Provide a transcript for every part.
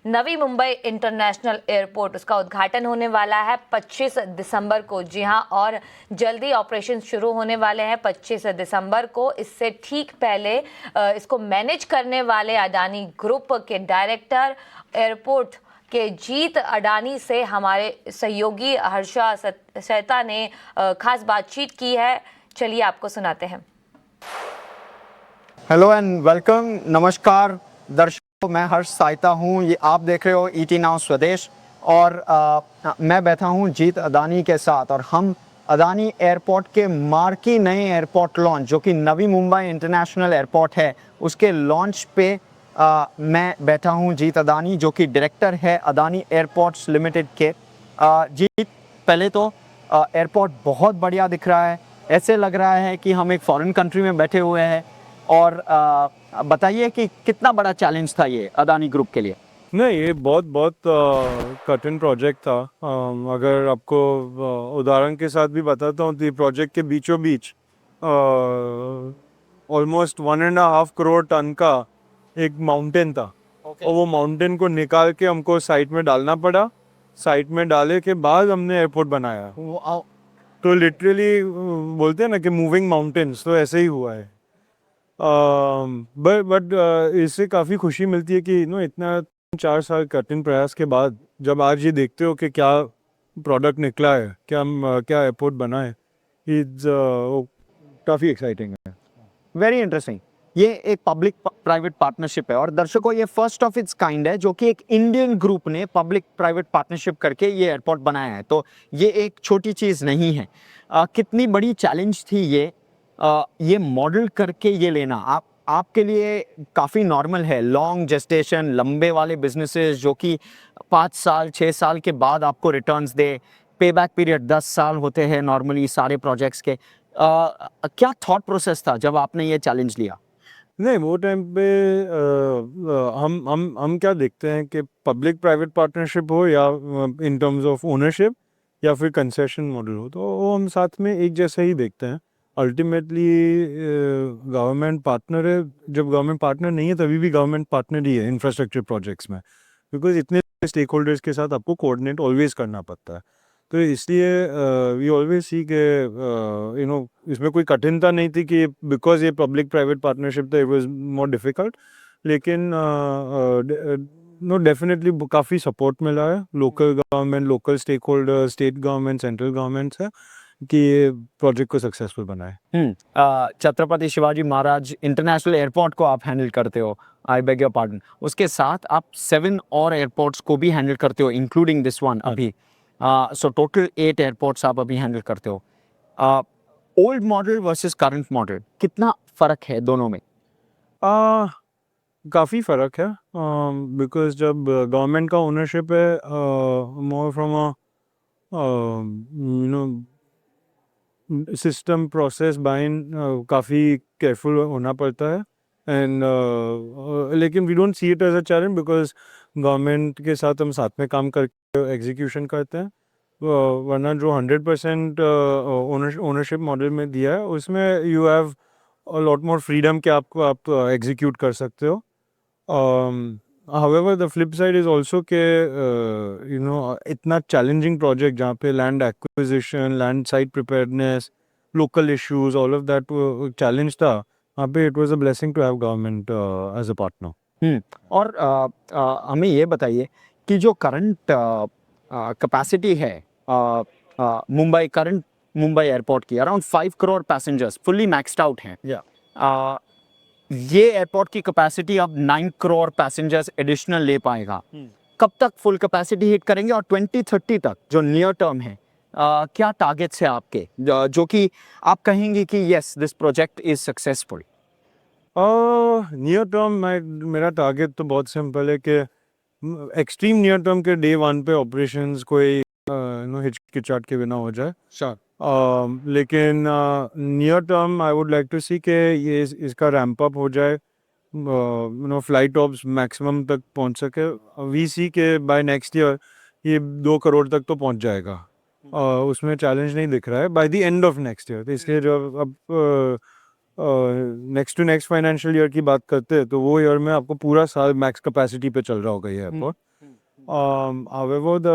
Navi Mumbai international airport उसका उद्घाटन होने वाला है 25 दिसंबर को। जी हां, और जल्दी ऑपरेशन शुरू होने वाले हैं 25 दिसंबर को। इससे ठीक पहले इसको मैनेज करने वाले अडानी ग्रुप के डायरेक्टर एयरपोर्ट के जीत अडानी से हमारे सहयोगी हर्षा सहता ने खास बातचीत की है। चलिए आपको सुनाते हैं। हेलो एंड वेलकम, नमस्कार दर्शकों, मैं हर्ष साइता हूँ। ये आप देख रहे हो ईटी नाउ स्वदेश और मैं बैठा हूँ जीत अडानी के साथ और हम अडानी एयरपोर्ट के मार्की नए एयरपोर्ट लॉन्च जो कि नवी मुंबई इंटरनेशनल एयरपोर्ट है उसके लॉन्च पे मैं बैठा हूँ जीत अडानी जो कि डायरेक्टर है अडानी एयरपोर्ट्स लिमिटेड के। जीत, पहले तो एयरपोर्ट बहुत बढ़िया दिख रहा है, ऐसे लग रहा है कि हम एक फॉरेन कंट्री में बैठे हुए हैं। और बताइए कि कितना बड़ा चैलेंज था ये अडानी ग्रुप के लिए। नहीं, ये बहुत बहुत कठिन प्रोजेक्ट था। अगर आपको उदाहरण के साथ भी बताता हूँ तो ये प्रोजेक्ट के बीचों बीच ऑलमोस्ट 1.5 करोड़ टन का एक माउंटेन था। और वो माउंटेन को निकाल के हमको साइट में डालना पड़ा। साइट में डाले के बाद हमने एयरपोर्ट बनाया। तो लिटरली बोलते हैं ना कि मूविंग माउंटेन्स, तो ऐसे ही हुआ है। बट इससे काफ़ी खुशी मिलती है कि इतना 4 साल कठिन प्रयास के बाद जब आज ये देखते हो कि क्या प्रोडक्ट निकला है, क्या एयरपोर्ट बना है, काफ़ी एक्साइटिंग है। Very interesting. ये एक पब्लिक प्राइवेट पार्टनरशिप है और दर्शकों ये फर्स्ट ऑफ इट्स काइंड है जो कि एक इंडियन ग्रुप ने पब्लिक प्राइवेट पार्टनरशिप करके ये एयरपोर्ट बनाया है। तो ये एक छोटी चीज़ नहीं है। कितनी बड़ी चैलेंज थी ये मॉडल करके ये लेना आपके लिए काफ़ी नॉर्मल है। लॉन्ग जेस्टेशन, लंबे वाले बिजनेसेस जो कि 5 साल 6 साल के बाद आपको रिटर्न्स दे, पे बैक पीरियड 10 साल होते हैं नॉर्मली सारे प्रोजेक्ट्स के। क्या थॉट प्रोसेस था जब आपने ये चैलेंज लिया? नहीं, वो टाइम पे हम क्या देखते हैं कि पब्लिक प्राइवेट पार्टनरशिप हो या इन टर्म्स ऑफ ओनरशिप या फिर कंसेशन मॉडल हो, तो वो हम साथ में एक जैसा ही देखते हैं। अल्टीमेटली गवर्नमेंट पार्टनर है। जब गवर्नमेंट पार्टनर नहीं है तभी भी गवर्नमेंट पार्टनर ही है इंफ्रास्ट्रक्चर प्रोजेक्ट्स में, बिकॉज इतने स्टेक होल्डर्स के साथ आपको कोऑर्डिनेट ऑलवेज करना पड़ता है। तो इसलिए वी ऑलवेज सी के इसमें कोई कठिनता नहीं थी कि बिकॉज ये पब्लिक प्राइवेट पार्टनरशिप था, इट वाज मोर डिफिकल्ट। लेकिन डेफिनेटली काफ़ी सपोर्ट मिला है local government, local stakeholder, state government, central government से कि ये प्रोजेक्ट को सक्सेसफुल बनाए। छत्रपति शिवाजी महाराज इंटरनेशनल एयरपोर्ट को आप हैंडल करते हो, आई बेग योर पार्डन। उसके साथ आप 7 और एयरपोर्ट्स को भी हैंडल करते हो इंक्लूडिंग दिस वन अभी। सो टोटल 8 एयरपोर्ट्स आप अभी हैंडल करते हो। Old model versus current model, कितना फ़र्क है दोनों में? काफ़ी फ़र्क है, बिकॉज जब गवर्नमेंट का ओनरशिप है, more from a system process बाइन काफ़ी केयरफुल होना पड़ता है। एंड लेकिन we don't see it as a challenge because government के साथ हम साथ में काम करके एग्जीक्यूशन करते हैं। वरना जो 100% ओनरशिप मॉडल में दिया है उसमें you have a lot more freedom कि आप एग्जीक्यूट कर सकते हो। However, the flip side is also कि इतना चैलेंजिंग प्रोजेक्ट जहाँ पे land acquisition, land site preparedness, local issues, all of that challenge था। वहाँ पे it was a blessing to have government as a partner. और हमें ये बताइए कि जो करंट कैपेसिटी है करंट मुंबई एयरपोर्ट की around 5 crore passengers fully maxed out हैं। ये एयरपोर्ट की कैपेसिटी अब 9 करोड़ पैसेंजर्स एडिशनल ले पाएगा। कब तक फुल कैपेसिटी हिट करेंगे और 2030 तक जो नियर टर्म है क्या टारगेट्स है आपके जो कि आप कहेंगे कि yes this project is successful? Near term मेरा टारगेट तो बहुत सिंपल है कि एक्सट्रीम नियर टर्म के डे 1 पे ऑपरेशंस कोई हिचकिचाहट के बिना हो जाए। लेकिन near term I would like to see कि ये इसका रैंप अप हो जाए, फ्लाइट ऑप्स मैक्सिमम तक पहुंच सके। वी सी के बाय नेक्स्ट ईयर ये 2 करोड़ तक तो पहुंच जाएगा। उसमें चैलेंज नहीं दिख रहा है by the end of next year. तो इसलिए जब अब next to next financial year की बात करते हैं तो वो ईयर में आपको पूरा साल मैक्स कैपेसिटी पे चल रहा होगा ये एयरपोर्ट। हावेवर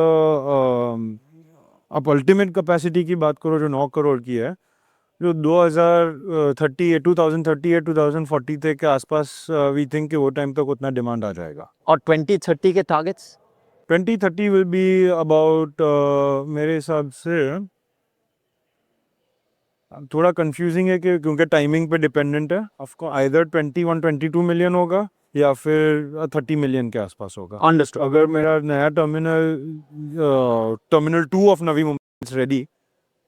आप अल्टीमेट कैपेसिटी की बात करो जो 9 करोड़ की है, जो 2030 तक के आसपास वी थिंक कि वो टाइम तक उतना डिमांड आ जाएगा। और 2030 के टारगेट्स? 2030 विल बी अबाउट मेरे हिसाब से थोड़ा कंफ्यूजिंग है कि क्योंकि टाइमिंग पे डिपेंडेंट है। आपको आइदर 21-22 मिलियन होगा या फिर 30 मिलियन के आसपास होगा। अंडरस्टूड। अगर मेरा नया terminal 2 of Navi Mumbai ready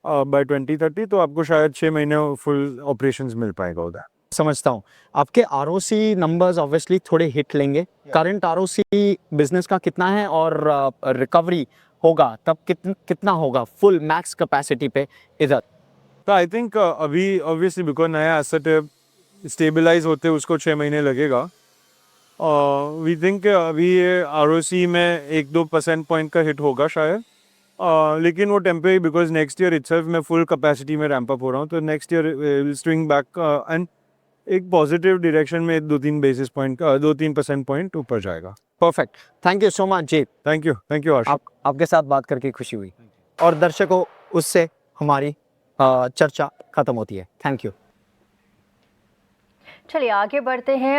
bye 2030 तो आपको शायद 6 महीने फुल ऑपरेशंस मिल पाएगा उधर। समझता हूँ। आपके आरओसी नंबर्स ऑब्वियसली थोड़े हिट लेंगे। करंट आरओसी बिजनेस का कितना है और रिकवरी होगा तब कितना होगा फुल मैक्स कैपेसिटी पे इधर? तो आई थिंक अभी ऑब्वियसली बिकॉज नया एसेट है, स्टेबलाइज होते उसको 6 महीने लगेगा। वी थिंक अभी ये आरओसी में 1-2 परसेंट पॉइंट का हिट होगा शायद, लेकिन वो temporary because next year itself मैं फुल कैपेसिटी में रैंप अप हो रहा हूँ, तो next year will swing back and एक पॉजिटिव डायरेक्शन में 2-3 परसेंट पॉइंट ऊपर जाएगा। Perfect. Thank you so much Jeet. Thank you Ashish. आपके साथ बात करके खुशी हुई। और दर्शकों, उससे हमारी चर्चा खत्म होती है। Thank you. चलिए आगे बढ़ते हैं।